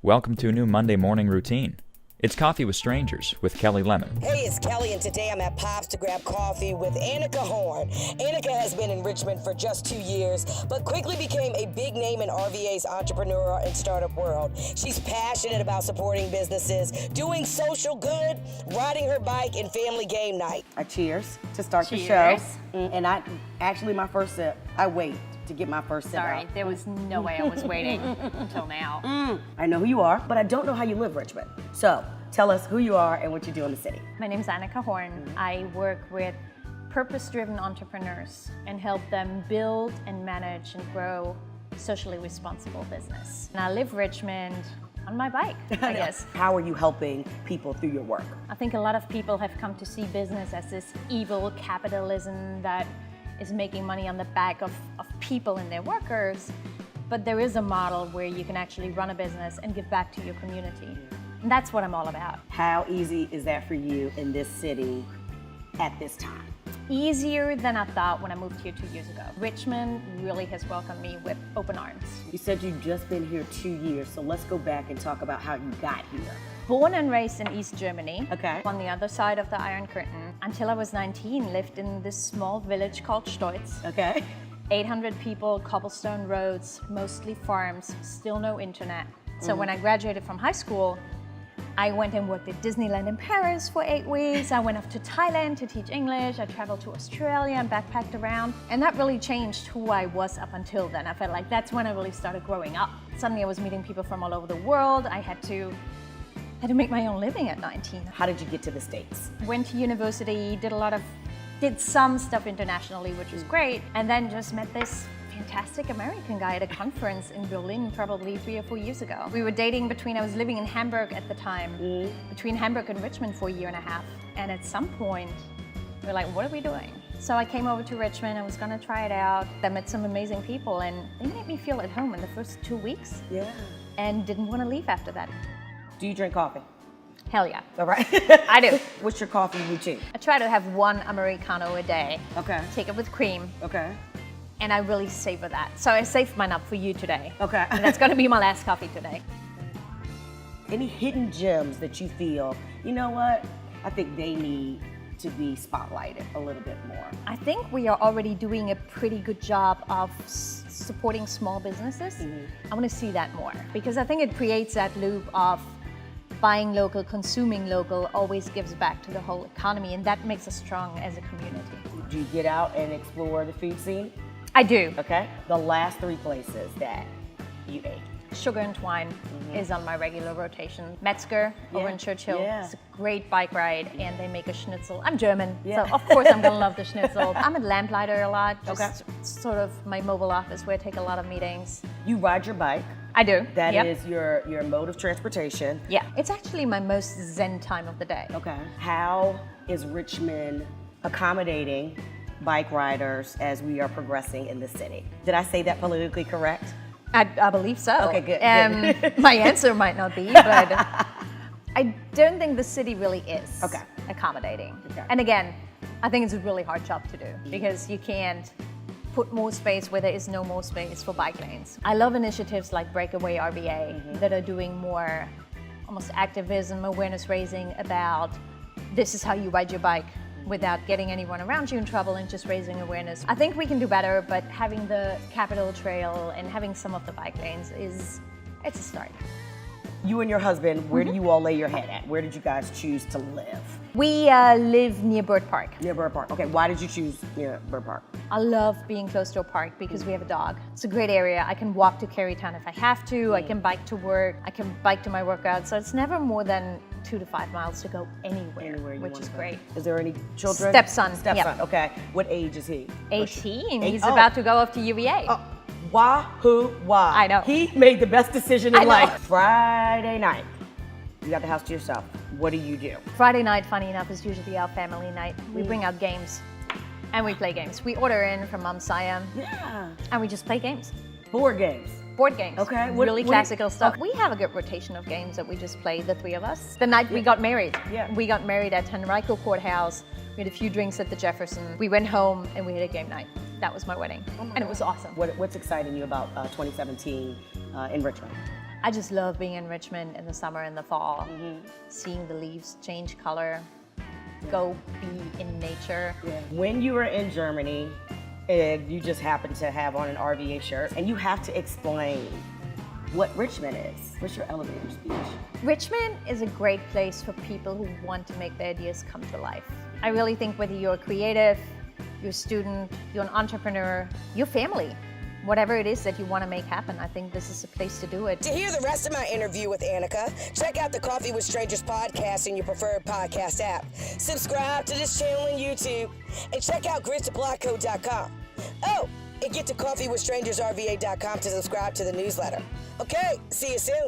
Welcome to a new Monday morning routine. It's Coffee with Strangers with Kelli Lemon. Hey, it's Kelli, and today I'm at Pops to grab coffee with Anika Horn. Anika has been in Richmond for just 2 years, but quickly became a big name in RVA's entrepreneur and startup world. She's passionate about supporting businesses, doing social good, riding her bike, and family game night. Cheers to start the show. And my first sip, I wait to get my first sip Sorry, out. there was no way I was waiting until now. I know who you are, but I don't know how you live, Richmond. So tell us who you are and what you do in the city. My name is Anika Horn. I work with purpose-driven entrepreneurs and help them build and manage and grow socially responsible business. And I live Richmond on my bike, I guess. How are you helping people through your work? I think a lot of people have come to see business as this evil capitalism that is making money on the back of people and their workers. But there is a model where you can actually run a business and give back to your community. And that's what I'm all about. How easy is that for you in this city at this time? Easier than I thought when I moved here 2 years ago. Richmond really has welcomed me with open arms. You said you've just been here 2 years, so let's go back and talk about how you got here. Born and raised in East Germany, Okay. on the other side of the Iron Curtain. Until I was 19, lived in this small village called Steutz. Okay. 800 people, cobblestone roads, mostly farms, still no internet. So when I graduated from high school, I went and worked at Disneyland in Paris for 8 weeks. I went off to Thailand to teach English. I traveled to Australia and backpacked around. And that really changed who I was up until then. I felt like that's when I really started growing up. Suddenly I was meeting people from all over the world. I had to make my own living at 19. How did you get to the States? Went to university, did some stuff internationally, which was great. And then just met this fantastic American guy at a conference in Berlin probably 3 or 4 years ago. We were dating I was living in Hamburg at the time, between Hamburg and Richmond for 1.5 years. And at some point, we were like, what are we doing? So I came over to Richmond, I was gonna try it out. I met some amazing people and they made me feel at home in the first 2 weeks. Yeah. And didn't wanna leave after that. Do you drink coffee? Hell yeah. All right. I do. What's your coffee routine? I try to have one Americano a day. Okay. Take it with cream. Okay. And I really savor that. So I saved mine up for you today. Okay. And that's gonna be my last coffee today. Any hidden gems that you feel, you know what, I think they need to be spotlighted a little bit more? I think we are already doing a pretty good job of supporting small businesses. I wanna see that more because I think it creates that loop of buying local, consuming local, always gives back to the whole economy, and that makes us strong as a community. Do you get out and explore the food scene? I do. Okay. The last 3 places that you ate. Sugar and Twine is on my regular rotation. Metzger over in Churchill. Yeah. It's a great bike ride, and they make a schnitzel. I'm German, Yeah. so of course I'm gonna love the schnitzel. I'm a lamplighter a lot, just sort of my mobile office where I take a lot of meetings. You ride your bike. I do. That Yep. is your mode of transportation. Yeah, it's actually my most zen time of the day. Okay. How is Richmond accommodating bike riders as we are progressing in the city? Did I say that politically correct? I believe so. Okay, good. My answer might not be, but I don't think the city really is accommodating. Okay. And again, I think it's a really hard job to do because you can't put more space where there is no more space for bike lanes. I love initiatives like Breakaway RVA that are doing more almost activism, awareness raising about this is how you ride your bike without getting anyone around you in trouble and just raising awareness. I think we can do better, but having the Capitol Trail and having some of the bike lanes it's a start. You and your husband, where do you all lay your head at? Where did you guys choose to live? We live near Bird Park. Near Bird Park. Okay, why did you choose near Bird Park? I love being close to a park because we have a dog. It's a great area. I can walk to Carytown if I have to. I can bike to work. I can bike to my workout. So it's never more than 2 to 5 miles to go anywhere you which wanna is go. great. Is there any children? Stepson. Stepson, Yep. okay. What age is he? 18. Eight- He's oh. about to go off to UVA. Why? I know. He made the best decision I in know. life. Friday night, you got the house to yourself. What do you do? Friday night, funny enough, is usually our family night. We bring out games and we play games. We order in from Mom Siam Yeah. and we just play games. Board games. Board games. Okay, Really classical stuff. We have a good rotation of games that we just play, the 3 of us. The night we got married. Yeah. We got married at Henrico Courthouse. We had a few drinks at the Jefferson. We went home and we had a game night. That was my wedding. And it was awesome. What's exciting you about 2017 in Richmond? I just love being in Richmond in the summer and the fall, seeing the leaves change color, go be in nature. When you were in Germany, and you just happened to have on an RVA shirt, and you have to explain what Richmond is. What's your elevator speech? Richmond is a great place for people who want to make their ideas come to life. I really think whether you're creative, you're a student, you're an entrepreneur, your family, whatever it is that you want to make happen, I think this is a place to do it. To hear the rest of my interview with Anika, check out the Coffee with Strangers podcast in your preferred podcast app. Subscribe to this channel on YouTube and check out gridsblockcode.com. Oh, and get to coffeewithstrangersrva.com to subscribe to the newsletter. Okay, see you soon.